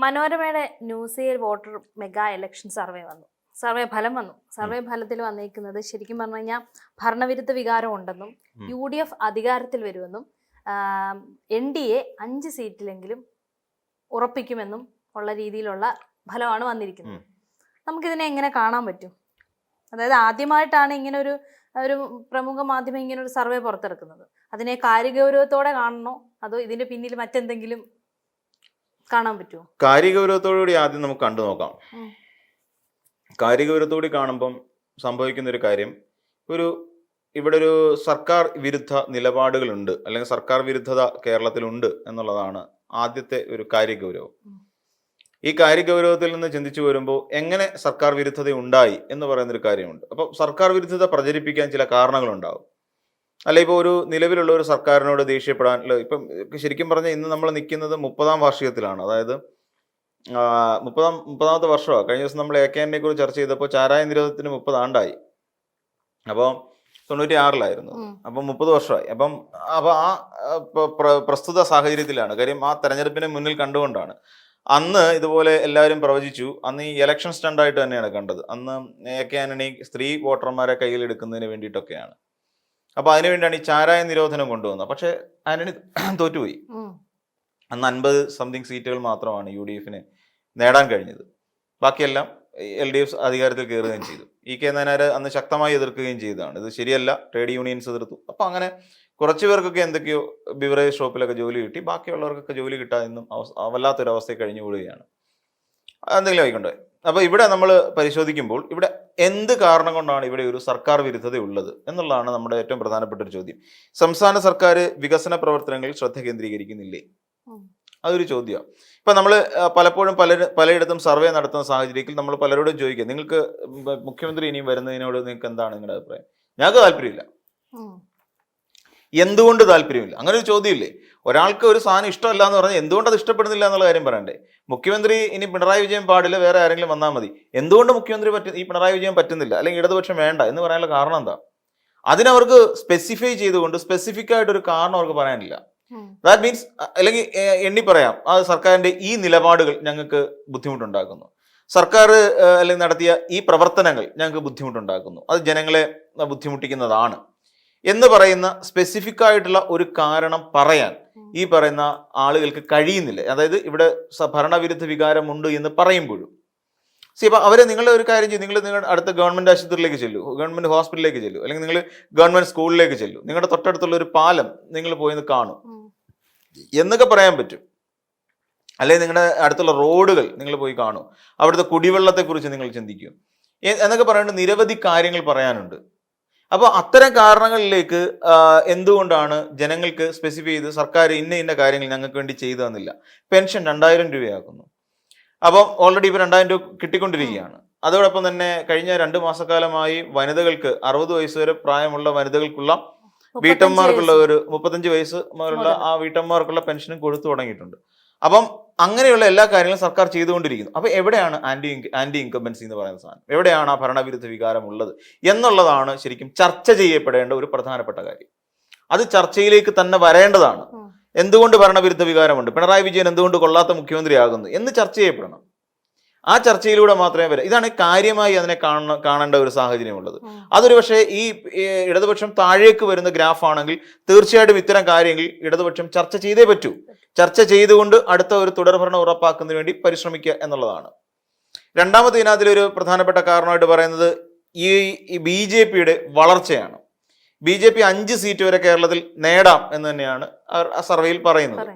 മനോരമയുടെ news voter mega election survey വന്നു. Survey ഫലം വന്നു. സർവേ ഫലത്തിൽ വന്നിരിക്കുന്നത് ശരിക്കും പറഞ്ഞു കഴിഞ്ഞാൽ ഭരണവിരുദ്ധ വികാരം ഉണ്ടെന്നും UDF അധികാരത്തിൽ വരുമെന്നും NDA 5 സീറ്റിലെങ്കിലും ഉറപ്പിക്കുമെന്നും ഉള്ള രീതിയിലുള്ള ഫലമാണ് വന്നിരിക്കുന്നത്. നമുക്കിതിനെ എങ്ങനെ കാണാൻ പറ്റും? അതായത് ആദ്യമായിട്ടാണ് ഇങ്ങനെ ഒരു പ്രമുഖ മാധ്യമം ഇങ്ങനെ ഒരു സർവേ പുറത്തിറക്കുന്നത്. അതിനെ കാര്യഗൗരവത്തോടെ കാണണോ അതോ ഇതിന്റെ പിന്നിൽ മറ്റെന്തെങ്കിലും കാണാൻ പറ്റുമോ? കാര്യഗൗരവത്തോടുകൂടി ആദ്യം നമുക്ക് കണ്ടു നോക്കാം. കാര്യഗൗരവത്തോടെ കാണുമ്പം സംഭവിക്കുന്ന ഒരു കാര്യം, ഇവിടെ ഒരു സർക്കാർ വിരുദ്ധ നിലപാടുകളുണ്ട്, അല്ലെങ്കിൽ സർക്കാർ വിരുദ്ധത കേരളത്തിലുണ്ട് എന്നുള്ളതാണ് ആദ്യത്തെ ഒരു കാര്യഗൗരവം. ഈ കാര്യഗൗരവത്തിൽ നിന്ന് ചിന്തിച്ചു വരുമ്പോൾ എങ്ങനെ സർക്കാർ വിരുദ്ധത ഉണ്ടായി എന്ന് പറയുന്നൊരു കാര്യമുണ്ട്. അപ്പോൾ സർക്കാർ വിരുദ്ധത പ്രചരിപ്പിക്കാൻ ചില കാരണങ്ങളുണ്ടാവും. അല്ല, ഇപ്പോൾ ഒരു നിലവിലുള്ള ഒരു സർക്കാരിനോട് ദേഷ്യപ്പെടാൻ, ഇപ്പം ശരിക്കും പറഞ്ഞാൽ ഇന്ന് നമ്മൾ നിൽക്കുന്നത് 30ാം വാർഷികത്തിലാണ്. അതായത് 30ാമത്തെ വർഷമാണ്. കഴിഞ്ഞ ദിവസം നമ്മൾ AKNനെ കുറിച്ച് ചർച്ച ചെയ്തപ്പോൾ ചാരായ നിരോധനത്തിന് 30 ആണ്ടായി. അപ്പോൾ 96-ലായിരുന്നു. അപ്പം 30 വർഷമായി. അപ്പം ആ പ്രസ്തുത സാഹചര്യത്തിലാണ് കാര്യം. ആ തെരഞ്ഞെടുപ്പിനെ മുന്നിൽ കണ്ടുകൊണ്ടാണ് അന്ന് ഇതുപോലെ എല്ലാവരും പ്രവചിച്ചു. അന്ന് ഈ ഇലക്ഷൻ സ്റ്റണ്ടായിട്ട് തന്നെയാണ് കണ്ടത്. അന്ന് AK ആന്റണി സ്ത്രീ വോട്ടർമാരെ കയ്യിലെടുക്കുന്നതിന് വേണ്ടിയിട്ടൊക്കെയാണ്. അപ്പോൾ അതിനുവേണ്ടിയാണ് ഈ ചാരായ നിരോധനം കൊണ്ടുവന്നത്. പക്ഷെ ആന്റണി തോറ്റുപോയി. അന്ന് 50 സംതിങ് സീറ്റുകൾ മാത്രമാണ് UDFന് നേടാൻ കഴിഞ്ഞത്. ബാക്കിയെല്ലാം LDF അധികാരത്തിൽ കയറുകയും ചെയ്തു. EK നായനാർ അന്ന് ശക്തമായി എതിർക്കുകയും ചെയ്തതാണ്. ഇത് ശരിയല്ല, ട്രേഡ് യൂണിയൻസ് എതിർത്തു. അപ്പം അങ്ങനെ കുറച്ച് പേർക്കൊക്കെ എന്തൊക്കെയോ ബിവറേജ് ഷോപ്പിലൊക്കെ ജോലി കിട്ടി, ബാക്കിയുള്ളവർക്കൊക്കെ ജോലി കിട്ടാതെ ഇന്നും വല്ലാത്തൊരവസ്ഥയിൽ കഴിഞ്ഞുകൂടുകയാണ്. എന്തെങ്കിലും ആയിക്കോട്ടെ. അപ്പോൾ ഇവിടെ നമ്മൾ പരിശോധിക്കുമ്പോൾ ഇവിടെ എന്ത് കാരണം കൊണ്ടാണ് ഇവിടെ ഒരു സർക്കാർ വിരുദ്ധത ഉള്ളത് എന്നുള്ളതാണ് നമ്മുടെ ഏറ്റവും പ്രധാനപ്പെട്ട ഒരു ചോദ്യം. സംസ്ഥാന സർക്കാർ വികസന പ്രവർത്തനങ്ങളിൽ ശ്രദ്ധ കേന്ദ്രീകരിക്കുന്നില്ലേ? അതൊരു ചോദ്യമാണ്. ഇപ്പം നമ്മൾ പലപ്പോഴും പലയിടത്തും സർവേ നടത്തുന്ന സാഹചര്യത്തിൽ നമ്മൾ പലരോടും ചോദിക്കുക, നിങ്ങൾക്ക് മുഖ്യമന്ത്രി ഇനിയും വരുന്നതിനോട് നിങ്ങൾക്ക് എന്താണ് നിങ്ങളുടെ അഭിപ്രായം? ഞങ്ങൾക്ക് താല്പര്യമില്ല. എന്തുകൊണ്ട് താല്പര്യമില്ല? അങ്ങനെ ഒരു ചോദ്യമില്ലേ? ഒരാൾക്ക് ഒരു സാധനം ഇഷ്ടമല്ല എന്ന് പറഞ്ഞാൽ എന്തുകൊണ്ട് അത് ഇഷ്ടപ്പെടുന്നില്ല എന്നുള്ള കാര്യം പറയണ്ടേ? മുഖ്യമന്ത്രി ഇനി പിണറായി വിജയൻ പാടില്ല, വേറെ ആരെങ്കിലും വന്നാൽ മതി. എന്തുകൊണ്ട് മുഖ്യമന്ത്രി ഈ പിണറായി വിജയൻ പറ്റുന്നില്ല, അല്ലെങ്കിൽ ഇടതുപക്ഷം വേണ്ട എന്ന് പറയാനുള്ള കാരണം എന്താ? അതിനവർക്ക് സ്പെസിഫൈ ചെയ്തുകൊണ്ട് സ്പെസിഫിക് ആയിട്ടൊരു കാരണം അവർക്ക് പറയാനില്ല. ദാറ്റ് മീൻസ്, അല്ലെങ്കിൽ എണ്ണി പറയാം, ആ സർക്കാരിന്റെ ഈ നിലപാടുകൾ ഞങ്ങൾക്ക് ബുദ്ധിമുട്ടുണ്ടാക്കുന്നു, സർക്കാർ അല്ലെങ്കിൽ നടത്തിയ ഈ പ്രവർത്തനങ്ങൾ ഞങ്ങൾക്ക് ബുദ്ധിമുട്ടുണ്ടാക്കുന്നു, അത് ജനങ്ങളെ ബുദ്ധിമുട്ടിക്കുന്നതാണ് എന്ന് പറയുന്ന സ്പെസിഫിക് ആയിട്ടുള്ള ഒരു കാരണം പറയാൻ ഈ പറയുന്ന ആളുകൾക്ക് കഴിയുന്നില്ല. അതായത് ഇവിടെ ഭരണവിരുദ്ധ വികാരമുണ്ട് എന്ന് പറയുമ്പോഴും അപ്പം അവരെ നിങ്ങളുടെ ഒരു കാര്യം ചെയ്യും, നിങ്ങൾ അടുത്ത ഗവൺമെന്റ് ആശുപത്രിയിലേക്ക് ചെല്ലൂ, ഗവൺമെന്റ് ഹോസ്പിറ്റലിലേക്ക് ചെല്ലൂ, അല്ലെങ്കിൽ നിങ്ങൾ ഗവൺമെന്റ് സ്കൂളിലേക്ക് ചെല്ലൂ, നിങ്ങളുടെ തൊട്ടടുത്തുള്ള ഒരു പാലം നിങ്ങൾ പോയി കാണും എന്നൊക്കെ പറയാൻ പറ്റും. അല്ലെങ്കിൽ നിങ്ങളുടെ അടുത്തുള്ള റോഡുകൾ നിങ്ങൾ പോയി കാണും, അവിടുത്തെ കുടിവെള്ളത്തെക്കുറിച്ച് നിങ്ങൾ ചിന്തിക്കും എന്നൊക്കെ പറയുന്നത് നിരവധി കാര്യങ്ങൾ പറയാനുണ്ട്. അപ്പോൾ അത്തരം കാരണങ്ങളിലേക്ക് എന്തുകൊണ്ടാണ് ജനങ്ങൾക്ക് സ്പെസിഫൈ ചെയ്ത് സർക്കാർ ഇന്ന കാര്യങ്ങൾ ഞങ്ങൾക്ക് വേണ്ടി ചെയ്തു തന്നില്ല? പെൻഷൻ 2000 രൂപയാക്കുന്നു. അപ്പം ഓൾറെഡി ഇപ്പോൾ 2000 രൂപ കിട്ടിക്കൊണ്ടിരിക്കുകയാണ്. അതോടൊപ്പം തന്നെ കഴിഞ്ഞ 2 മാസക്കാലമായി വനിതകൾക്ക് 60 വയസ്സ് വരെ പ്രായമുള്ള വനിതകൾക്കുള്ള വീട്ടമ്മമാർക്കുള്ള ഒരു 35 വയസ്സ് മുതലുള്ള ആ വീട്ടമ്മമാർക്കുള്ള പെൻഷനും കൊടുത്തു തുടങ്ങിയിട്ടുണ്ട്. അപ്പം അങ്ങനെയുള്ള എല്ലാ കാര്യങ്ങളും സർക്കാർ ചെയ്തുകൊണ്ടിരിക്കുന്നു. അപ്പോൾ എവിടെയാണ് ആന്റി ഇൻകംബൻസി എന്ന് പറയുന്ന സാധനം? എവിടെയാണ് ആ ഭരണവിരുദ്ധ വികാരം ഉള്ളത് എന്നുള്ളതാണ് ശരിക്കും ചർച്ച ചെയ്യപ്പെടേണ്ട ഒരു പ്രധാനപ്പെട്ട കാര്യം. അത് ചർച്ചയിലേക്ക് തന്നെ വരേണ്ടതാണ്. എന്തുകൊണ്ട് ഭരണവിരുദ്ധ വികാരമുണ്ട്, പിണറായി വിജയൻ എന്തുകൊണ്ട് കൊള്ളാത്ത മുഖ്യമന്ത്രിയാകുന്നു എന്ന് ചർച്ച ചെയ്യപ്പെടണം. ആ ചർച്ചയിലൂടെ മാത്രമേ വരാം. ഇതാണ് കാര്യമായി അതിനെ കാണേണ്ട ഒരു സാഹചര്യമുള്ളത്. അതൊരു പക്ഷേ ഈ ഇടതുപക്ഷം താഴേക്ക് വരുന്ന ഗ്രാഫാണെങ്കിൽ തീർച്ചയായിട്ടും ഇത്തരം കാര്യങ്ങൾ ഇടതുപക്ഷം ചർച്ച ചെയ്തേ പറ്റൂ. ചർച്ച ചെയ്തുകൊണ്ട് അടുത്ത ഒരു തുടർഭരണം ഉറപ്പാക്കുന്നതിന് വേണ്ടി പരിശ്രമിക്കുക എന്നുള്ളതാണ്. രണ്ടാമത്തെ ഇതിനകത്തിലൊരു പ്രധാനപ്പെട്ട കാരണമായിട്ട് പറയുന്നത് ഈ BJPയുടെ വളർച്ചയാണ്. BJP 5 സീറ്റ് വരെ കേരളത്തിൽ നേടാം എന്ന് തന്നെയാണ് ആ സർവേയിൽ പറയുന്നത്.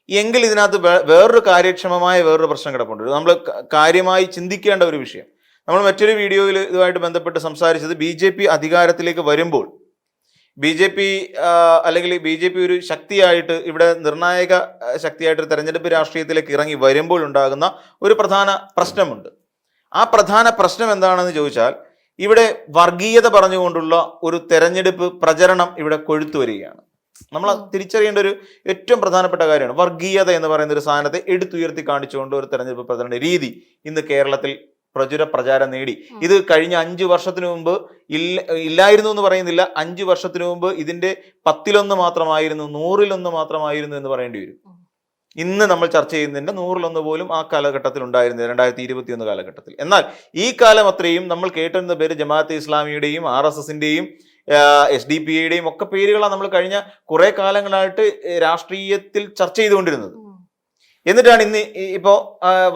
എങ്കിൽ ഇതിനകത്ത് വേറൊരു കാര്യക്ഷമമായ വേറൊരു പ്രശ്നം കിടപ്പുണ്ട്. നമ്മൾ കാര്യമായി ചിന്തിക്കേണ്ട ഒരു വിഷയം. നമ്മൾ മറ്റൊരു വീഡിയോയിൽ ഇതുമായിട്ട് ബന്ധപ്പെട്ട് സംസാരിച്ചത് BJP അധികാരത്തിലേക്ക് വരുമ്പോൾ അല്ലെങ്കിൽ BJP ഒരു ശക്തിയായിട്ട് ഇവിടെ നിർണായക ശക്തിയായിട്ട് തെരഞ്ഞെടുപ്പ് രാഷ്ട്രീയത്തിലേക്ക് ഇറങ്ങി വരുമ്പോൾ ഉണ്ടാകുന്ന ഒരു പ്രധാന പ്രശ്നമുണ്ട്. ആ പ്രധാന പ്രശ്നം എന്താണെന്ന് ചോദിച്ചാൽ ഇവിടെ വർഗീയത പറഞ്ഞുകൊണ്ടുള്ള ഒരു തെരഞ്ഞെടുപ്പ് പ്രചരണം ഇവിടെ കൊഴുത്തു വരികയാണ്. നമ്മൾ തിരിച്ചറിയേണ്ട ഒരു ഏറ്റവും പ്രധാനപ്പെട്ട കാര്യമാണ്. വർഗീയത എന്ന് പറയുന്ന ഒരു സാധനത്തെ എടുത്തുയർത്തി കാണിച്ചുകൊണ്ട് ഒരു തെരഞ്ഞെടുപ്പ് പ്രചരണ രീതി ഇന്ന് കേരളത്തിൽ പ്രചാരം നേടി. ഇത് കഴിഞ്ഞ 5 വർഷത്തിനു മുമ്പ് ഇല്ലായിരുന്നു എന്ന് പറയുന്നില്ല. 5 വർഷത്തിനു മുമ്പ് ഇതിന്റെ 10-1 മാത്രമായിരുന്നു, 100-1 മാത്രമായിരുന്നു എന്ന് പറയേണ്ടി വരും. ഇന്ന് നമ്മൾ ചർച്ച ചെയ്യുന്നതിന്റെ 100-1 പോലും ആ കാലഘട്ടത്തിൽ ഉണ്ടായിരുന്നത് 2021 കാലഘട്ടത്തിൽ. എന്നാൽ ഈ കാലം അത്രയും നമ്മൾ കേട്ടിരുന്ന പേര് ജമാഅത്തെ ഇസ്ലാമിയുടെയും RSSന്റെയും SDPIയുടെയും ഒക്കെ പേരുകളാണ് നമ്മൾ കഴിഞ്ഞ കുറെ കാലങ്ങളായിട്ട് രാഷ്ട്രീയത്തിൽ ചർച്ച ചെയ്തുകൊണ്ടിരുന്നത്. എന്നിട്ടാണ് ഇന്ന് ഇപ്പോ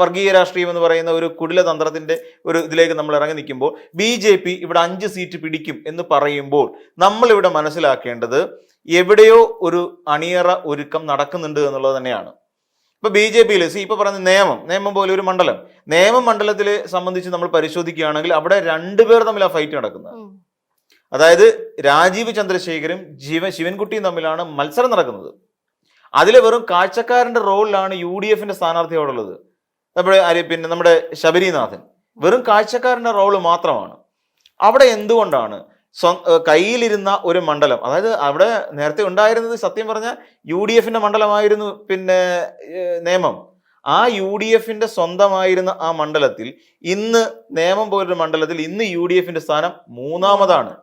വർഗീയ രാഷ്ട്രീയം എന്ന് പറയുന്ന ഒരു കുടിലതന്ത്രത്തിന്റെ ഒരു ഇതിലേക്ക് നമ്മൾ ഇറങ്ങി നിൽക്കുമ്പോൾ BJP ഇവിടെ 5 സീറ്റ് പിടിക്കും എന്ന് പറയുമ്പോൾ നമ്മൾ ഇവിടെ മനസ്സിലാക്കേണ്ടത് എവിടെയോ ഒരു അണിയറ ഒരുക്കം നടക്കുന്നുണ്ട് എന്നുള്ളത് തന്നെയാണ്. ഇപ്പൊ BJPയിൽ ഇപ്പൊ പറയുന്ന നിയമം പോലെ ഒരു മണ്ഡലത്തിലെ സംബന്ധിച്ച് നമ്മൾ പരിശോധിക്കുകയാണെങ്കിൽ അവിടെ 2 പേർ തമ്മിൽ ആ ഫൈറ്റ് നടക്കുന്നത്. അതായത് രാജീവ് ചന്ദ്രശേഖരും ശിവൻകുട്ടിയും തമ്മിലാണ് മത്സരം നടക്കുന്നത്. അതിൽ വെറും കാഴ്ചക്കാരന്റെ റോളിലാണ് UDFന്റെ സ്ഥാനാർത്ഥി അവിടെ ഉള്ളത്. നമ്മുടെ ശബരിനാഥൻ വെറും കാഴ്ചക്കാരന്റെ റോള് മാത്രമാണ്. അവിടെ എന്തുകൊണ്ടാണ് കയ്യിലിരുന്ന ഒരു മണ്ഡലം, അതായത് അവിടെ നേരത്തെ ഉണ്ടായിരുന്നത് സത്യം പറഞ്ഞാൽ UDFന്റെ മണ്ഡലമായിരുന്നു നിയമം. ആ UDFന്റെ സ്വന്തമായിരുന്ന ആ മണ്ഡലത്തിൽ ഇന്ന് പോലൊരു മണ്ഡലത്തിൽ ഇന്ന് UDFന്റെ സ്ഥാനം 3-ാമതാണ്.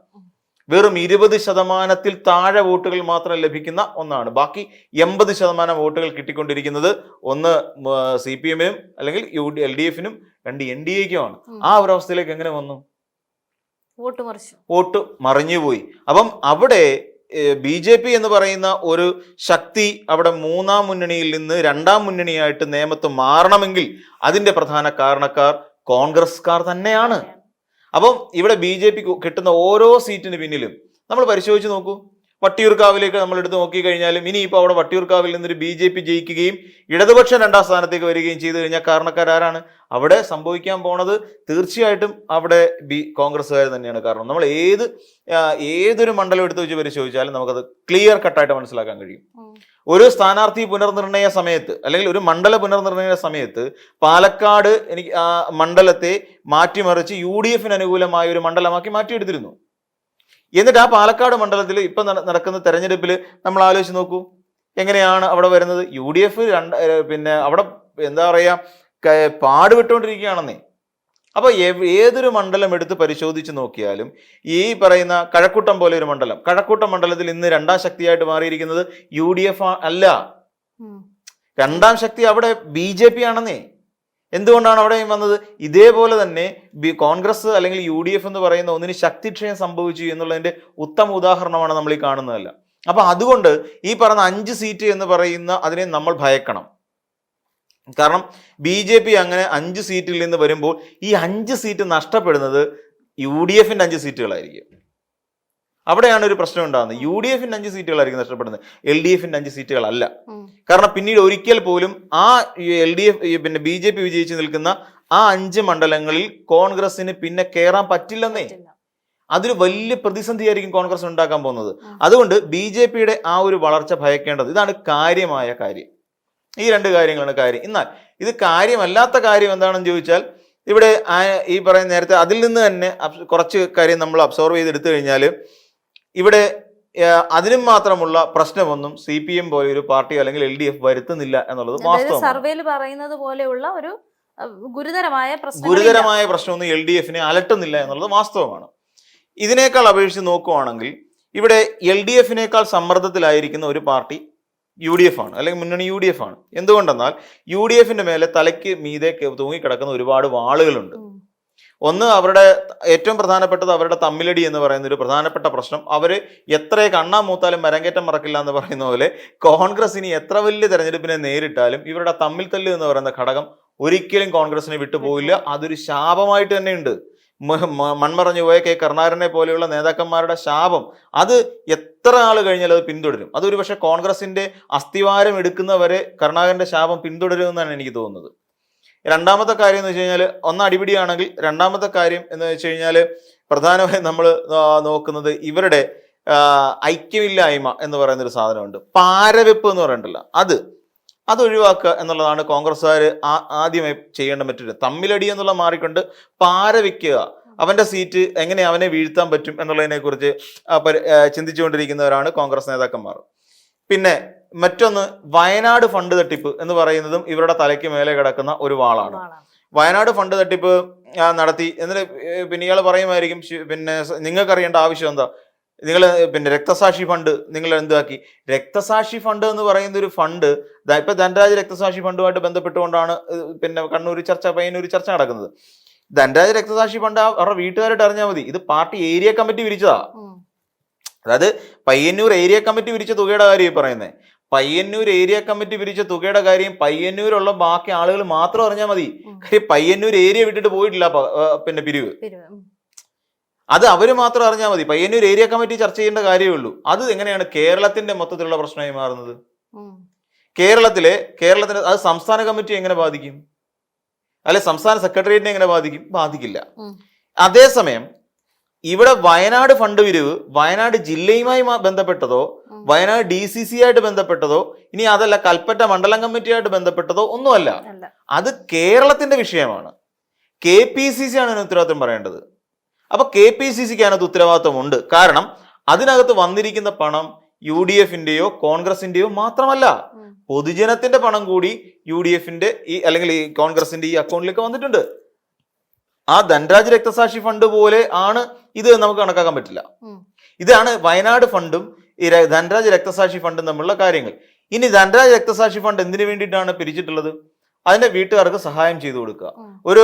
വെറും 20% താഴെ വോട്ടുകൾ മാത്രം ലഭിക്കുന്ന ഒന്നാണ്. ബാക്കി 80% വോട്ടുകൾ കിട്ടിക്കൊണ്ടിരിക്കുന്നത് ഒന്ന് CPMനും അല്ലെങ്കിൽ LDFനും 2 NDAക്കുമാണ്. ആ ഒരു അവസ്ഥയിലേക്ക് എങ്ങനെ വന്നു? വോട്ട് മറിഞ്ഞുപോയി. അപ്പം അവിടെ BJP എന്ന് പറയുന്ന ഒരു ശക്തി അവിടെ 3-ാം മുന്നണിയിൽ നിന്ന് 2-ാം മുന്നണിയായിട്ട് നേമത്ത് മാറണമെങ്കിൽ അതിന്റെ പ്രധാന കാരണക്കാർ കോൺഗ്രസ്കാർ തന്നെയാണ്. അപ്പം ഇവിടെ BJP കിട്ടുന്ന ഓരോ സീറ്റിന് പിന്നിലും നമ്മൾ പരിശോധിച്ച് നോക്കൂ. വട്ടിയൂർക്കാവിലേക്ക് നമ്മൾ എടുത്ത് നോക്കിക്കഴിഞ്ഞാലും ഇനിയിപ്പോൾ അവിടെ വട്ടിയൂർക്കാവിൽ നിന്നൊരു BJP ജയിക്കുകയും ഇടതുപക്ഷം 2-ാം സ്ഥാനത്തേക്ക് വരികയും ചെയ്തു കഴിഞ്ഞാൽ കാരണക്കാരാരാണ്? അവിടെ സംഭവിക്കാൻ പോണത് തീർച്ചയായിട്ടും അവിടെ കോൺഗ്രസ്സുകാർ തന്നെയാണ്. കാരണം നമ്മൾ ഏതൊരു മണ്ഡലം എടുത്ത് വെച്ച് പരിശോധിച്ചാലും നമുക്കത് ക്ലിയർ കട്ടായിട്ട് മനസ്സിലാക്കാൻ കഴിയും. ഒരു സ്ഥാനാർത്ഥി പുനർനിർണയ സമയത്ത് അല്ലെങ്കിൽ ഒരു മണ്ഡല പുനർനിർണയ സമയത്ത് പാലക്കാട് ആ മണ്ഡലത്തെ മാറ്റിമറിച്ച് UDFന് അനുകൂലമായ ഒരു മണ്ഡലമാക്കി മാറ്റിയെടുത്തിരുന്നു. എന്നിട്ട് ആ പാലക്കാട് മണ്ഡലത്തിൽ ഇപ്പൊ നടക്കുന്ന തെരഞ്ഞെടുപ്പിൽ നമ്മൾ ആലോചിച്ച് നോക്കൂ, എങ്ങനെയാണ് അവിടെ വരുന്നത്? UDF അവിടെ എന്താ പറയാ പാടുവിട്ടുകൊണ്ടിരിക്കുകയാണെന്നേ. അപ്പൊ ഏതൊരു മണ്ഡലം എടുത്ത് പരിശോധിച്ച് നോക്കിയാലും ഈ പറയുന്ന കഴക്കൂട്ടം പോലെ ഒരു കഴക്കൂട്ടം മണ്ഡലത്തിൽ ഇന്ന് 2-ാം ശക്തിയായിട്ട് മാറിയിരിക്കുന്നത് UDF അല്ല. 2-ാം ശക്തി അവിടെ BJP ആണെന്നേ. എന്തുകൊണ്ടാണ് അവിടെ വന്നത്? ഇതേപോലെ തന്നെ കോൺഗ്രസ് അല്ലെങ്കിൽ UDF എന്ന് പറയുന്ന ഒന്നിന് ശക്തിക്ഷയം സംഭവിച്ചു എന്നുള്ളതിന്റെ ഉത്തമ ഉദാഹരണമാണ് നമ്മൾ ഈ കാണുന്നതല്ല. അപ്പൊ അതുകൊണ്ട് ഈ പറഞ്ഞ 5 സീറ്റ് എന്ന് പറയുന്ന അതിനെ നമ്മൾ ഭയക്കണം. കാരണം BJP അങ്ങനെ 5 സീറ്റിൽ നിന്ന് വരുമ്പോൾ ഈ 5 സീറ്റ് നഷ്ടപ്പെടുന്നത് UDFന്റെ 5 സീറ്റുകളായിരിക്കും. അവിടെയാണ് ഒരു പ്രശ്നം ഉണ്ടാകുന്നത്. UDFന്റെ 5 സീറ്റുകളായിരിക്കും നഷ്ടപ്പെടുന്നത്, LDFന്റെ 5 സീറ്റുകളല്ല. കാരണം പിന്നീട് ഒരിക്കൽ പോലും ആ LDF BJP വിജയിച്ച് നിൽക്കുന്ന ആ 5 മണ്ഡലങ്ങളിൽ കോൺഗ്രസിന് പിന്നെ കയറാൻ പറ്റില്ലെന്നേ. അതൊരു വലിയ പ്രതിസന്ധിയായിരിക്കും കോൺഗ്രസ് ഉണ്ടാക്കാൻ പോകുന്നത്. അതുകൊണ്ട് BJPയുടെ ആ ഒരു വളർച്ച ഭയക്കേണ്ടത്. ഇതാണ് കാര്യമായ കാര്യം. ഈ 2 കാര്യങ്ങളാണ് കാര്യം. എന്നാൽ ഇത് കാര്യമല്ലാത്ത കാര്യം എന്താണെന്ന് ചോദിച്ചാൽ ഇവിടെ ഈ പറയുന്ന നേരത്തെ അതിൽ നിന്ന് തന്നെ കുറച്ച് കാര്യം നമ്മൾ അബ്സോർവ് ചെയ്തെടുത്തു കഴിഞ്ഞാൽ ഇവിടെ അതിനും മാത്രമുള്ള പ്രശ്നമൊന്നും CPM പോലെ ഒരു പാർട്ടി അല്ലെങ്കിൽ LDF വരുത്തുന്നില്ല എന്നുള്ളത് വാസ്തവമാണ്. സർവേയിൽ പറയുന്നത് പോലെയുള്ള ഒരു ഗുരുതരമായ പ്രശ്നമൊന്നും LDFനെ അലട്ടുന്നില്ല എന്നുള്ളത് വാസ്തവമാണ്. ഇതിനേക്കാൾ അപേക്ഷിച്ച് നോക്കുവാണെങ്കിൽ ഇവിടെ LDFനേക്കാൾ സമ്മർദ്ദത്തിലായിരിക്കുന്ന ഒരു പാർട്ടി UDF ആണ്, അല്ലെങ്കിൽ മുന്നണി UDF ആണ്. എന്തുകൊണ്ടെന്നാൽ UDFന്റെ മേലെ തലയ്ക്ക് മീതെ തൂങ്ങിക്കിടക്കുന്ന ഒരുപാട് വാളുകളുണ്ട്. ഒന്ന്, അവരുടെ ഏറ്റവും പ്രധാനപ്പെട്ടത് അവരുടെ തമ്മിലടി എന്ന് പറയുന്ന ഒരു പ്രധാനപ്പെട്ട പ്രശ്നം. അവര് എത്ര കണ്ണാ മൂത്താലും മരങ്കേറ്റം മറക്കില്ല എന്ന് പറയുന്ന പോലെ കോൺഗ്രസ് ഇനി എത്ര വലിയ തെരഞ്ഞെടുപ്പിനെ നേരിട്ടാലും ഇവരുടെ തമ്മിൽ തല്ല് എന്ന് പറയുന്ന ഘടകം ഒരിക്കലും കോൺഗ്രസിനെ വിട്ടുപോയില്ല. അതൊരു ശാപമായിട്ട് തന്നെ ഉണ്ട്. മൺമറഞ്ഞു പോയ K. കരുണാകരനെ പോലെയുള്ള നേതാക്കന്മാരുടെ ശാപം അത് എത്ര നാൾ കഴിഞ്ഞാൽ അത് പിന്തുടരും. അതൊരു പക്ഷെ കോൺഗ്രസിന്റെ അസ്ഥിവാരം എടുക്കുന്നവരെ കരുണാകരന്റെ ശാപം പിന്തുടരുമെന്നാണ് എനിക്ക് തോന്നുന്നത്. രണ്ടാമത്തെ കാര്യം എന്ന് വെച്ച് കഴിഞ്ഞാൽ, ഒന്ന് അടിപിടിയാണെങ്കിൽ, രണ്ടാമത്തെ കാര്യം എന്ന് വെച്ച് കഴിഞ്ഞാൽ പ്രധാനമായും നമ്മൾ നോക്കുന്നത് ഇവരുടെ ഐക്യമില്ലായ്മ എന്ന് പറയുന്നൊരു സാധനമുണ്ട്. പാരവെപ്പ് എന്ന് പറയണ്ടല്ലോ, അത് ഒഴിവാക്കുക എന്നുള്ളതാണ് കോൺഗ്രസ്സുകാർ ആദ്യമായി ചെയ്യേണ്ട മറ്റൊരു. തമ്മിലടി എന്നുള്ള മാറിക്കൊണ്ട് പാരവെക്കുക, അവന്റെ സീറ്റ് എങ്ങനെ അവനെ വീഴ്ത്താൻ പറ്റും എന്നുള്ളതിനെ കുറിച്ച് ചിന്തിച്ചുകൊണ്ടിരിക്കുന്നവരാണ് കോൺഗ്രസ് നേതാക്കന്മാർ. പിന്നെ മറ്റൊന്ന്, വയനാട് ഫണ്ട് തട്ടിപ്പ് എന്ന് പറയുന്നതും ഇവരുടെ തലയ്ക്ക് മേലെ കിടക്കുന്ന ഒരു വാളാണ്. വയനാട് ഫണ്ട് തട്ടിപ്പ് നടത്തി എന്നിട്ട് പിന്നെ ഇയാൾ പറയുമായിരിക്കും, പിന്നെ നിങ്ങൾക്ക് അറിയേണ്ട ആവശ്യം എന്താ, നിങ്ങൾ പിന്നെ രക്തസാക്ഷി ഫണ്ട് നിങ്ങൾ എന്താക്കി? രക്തസാക്ഷി ഫണ്ട് എന്ന് പറയുന്ന ഒരു ഫണ്ട് ഇപ്പൊ ധനരാജ് രക്തസാക്ഷി ഫണ്ടുമായിട്ട് ബന്ധപ്പെട്ടുകൊണ്ടാണ് പിന്നെ കണ്ണൂർ ചർച്ച, പയ്യന്നൂർ ചർച്ച നടക്കുന്നത്. ധനരാജ് രക്തസാക്ഷി ഫണ്ട് അവരുടെ വീട്ടുകാരായിട്ട് അറിഞ്ഞാൽ മതി. ഇത് പാർട്ടി ഏരിയ കമ്മിറ്റി പിരിച്ചതാ. അതായത് പയ്യന്നൂർ ഏരിയ കമ്മിറ്റി പിരിച്ച തുകയുടെ കാര്യം പറയുന്നത്. പയ്യന്നൂർ ഏരിയ കമ്മിറ്റി പിരിച്ച തുകയുടെ കാര്യം പയ്യന്നൂരുള്ള ബാക്കി ആളുകൾ മാത്രം അറിഞ്ഞാൽ മതി. കാര്യം പയ്യന്നൂർ ഏരിയ വിട്ടിട്ട് പോയിട്ടില്ല പിന്നെ പിരിവ്. അത് അവര് മാത്രം അറിഞ്ഞാൽ മതി. പയ്യന്നൂർ ഏരിയ കമ്മിറ്റി ചർച്ച ചെയ്യേണ്ട കാര്യമേ ഉള്ളൂ. അത് എങ്ങനെയാണ് കേരളത്തിന്റെ മൊത്തത്തിലുള്ള പ്രശ്നമായി മാറുന്നത്? കേരളത്തിന് അത് സംസ്ഥാന കമ്മിറ്റി എങ്ങനെ ബാധിക്കും? അല്ലെ സംസ്ഥാന സെക്രട്ടേറിയറ്റിനെ എങ്ങനെ ബാധിക്കും? ബാധിക്കില്ല. അതേസമയം ഇവിടെ വയനാട് ഫണ്ട് പിരിവ് വയനാട് ജില്ലയുമായി ബന്ധപ്പെട്ടതോ വയനാട് DCC ആയിട്ട് ബന്ധപ്പെട്ടതോ ഇനി അതല്ല കൽപ്പറ്റ മണ്ഡലം കമ്മിറ്റിയായിട്ട് ബന്ധപ്പെട്ടതോ ഒന്നുമല്ല. അത് കേരളത്തിന്റെ വിഷയമാണ്. KPCC ആണ് അതിന് ഉത്തരവാദിത്വം പറയേണ്ടത്. അപ്പൊ KPCCക്ക് അതിനകത്ത് ഉത്തരവാദിത്വമുണ്ട്. കാരണം അതിനകത്ത് വന്നിരിക്കുന്ന പണം UDFന്റെയോ കോൺഗ്രസിന്റെയോ മാത്രമല്ല, പൊതുജനത്തിന്റെ പണം കൂടി UDFന്റെ അല്ലെങ്കിൽ ഈ കോൺഗ്രസിന്റെ ഈ അക്കൗണ്ടിലേക്ക് വന്നിട്ടുണ്ട്. ആ ധനരാജ് രക്തസാക്ഷി ഫണ്ട് പോലെ ആണ് ഇത് നമുക്ക് കണക്കാക്കാൻ പറ്റില്ല. ഇതാണ് വയനാട് ഫണ്ടും ഈ ധനരാജ് രക്തസാക്ഷി ഫണ്ടും തമ്മിലുള്ള കാര്യങ്ങൾ. ഇനി ധനരാജ് രക്തസാക്ഷി ഫണ്ട് എന്തിനു വേണ്ടിയിട്ടാണ് പിരിച്ചിട്ടുള്ളത്? അതിന്റെ വീട്ടുകാർക്ക് സഹായം ചെയ്തു കൊടുക്കുക, ഒരു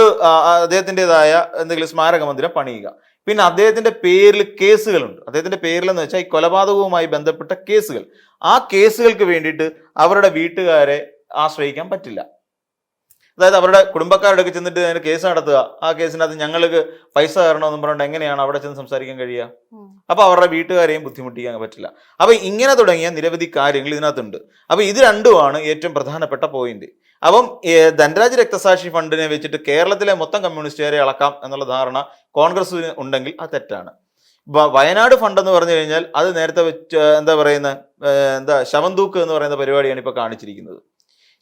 അദ്ദേഹത്തിൻ്റെതായ എന്തെങ്കിലും സ്മാരക മന്ദിരം പണിയുക. പിന്നെ അദ്ദേഹത്തിന്റെ പേരിൽ കേസുകളുണ്ട്. അദ്ദേഹത്തിന്റെ പേരിൽ എന്ന് വെച്ചാൽ ഈ കൊലപാതകവുമായി ബന്ധപ്പെട്ട കേസുകൾ. ആ കേസുകൾക്ക് വേണ്ടിയിട്ട് അവരുടെ വീട്ടുകാരെ ആശ്രയിക്കാൻ പറ്റില്ല. അതായത് അവരുടെ കുടുംബക്കാരുടെ ഒക്കെ ചെന്നിട്ട് അതിന് കേസ് നടത്തുക, ആ കേസിനകത്ത് ഞങ്ങൾക്ക് പൈസ തരണമെന്നും പറഞ്ഞിട്ട് എങ്ങനെയാണ് അവിടെ ചെന്ന് സംസാരിക്കാൻ കഴിയുക? അപ്പൊ അവരുടെ വീട്ടുകാരെയും ബുദ്ധിമുട്ടിക്കാൻ പറ്റില്ല. അപ്പൊ ഇങ്ങനെ തുടങ്ങിയ നിരവധി കാര്യങ്ങൾ ഇതിനകത്തുണ്ട്. അപ്പൊ ഇത് രണ്ടുമാണ് ഏറ്റവും പ്രധാനപ്പെട്ട പോയിന്റ്. അപ്പം ധനരാജ് രക്തസാക്ഷി ഫണ്ടിനെ വെച്ചിട്ട് കേരളത്തിലെ മൊത്തം കമ്മ്യൂണിസ്റ്റുകാരെ അളക്കാം എന്നുള്ള ധാരണ കോൺഗ്രസിന് ഉണ്ടെങ്കിൽ അത് തെറ്റാണ്. വയനാട് ഫണ്ട് എന്ന് പറഞ്ഞു കഴിഞ്ഞാൽ അത് നേരത്തെ വെച്ച് ശവം തൂക്ക് എന്ന് പറയുന്ന പരിപാടിയാണ് ഇപ്പൊ കാണിച്ചിരിക്കുന്നത്.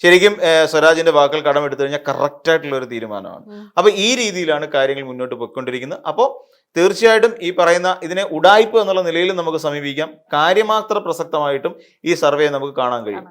ശരിക്കും സ്വരാജിന്റെ വാക്കുകൾ കടമെടുത്തു കഴിഞ്ഞാൽ കറക്റ്റായിട്ടുള്ള ഒരു തീരുമാനമാണ്. അപ്പൊ ഈ രീതിയിലാണ് കാര്യങ്ങൾ മുന്നോട്ട് പോയിക്കൊണ്ടിരിക്കുന്നത്. അപ്പോൾ തീർച്ചയായിട്ടും ഈ പറയുന്ന ഇതിനെ ഉഡായിപ്പ് എന്നുള്ള നിലയിൽ നമുക്ക് സമീപിക്കാം. കാര്യമാത്ര പ്രസക്തമായിട്ടും ഈ സർവേ നമുക്ക് കാണാൻ കഴിയും.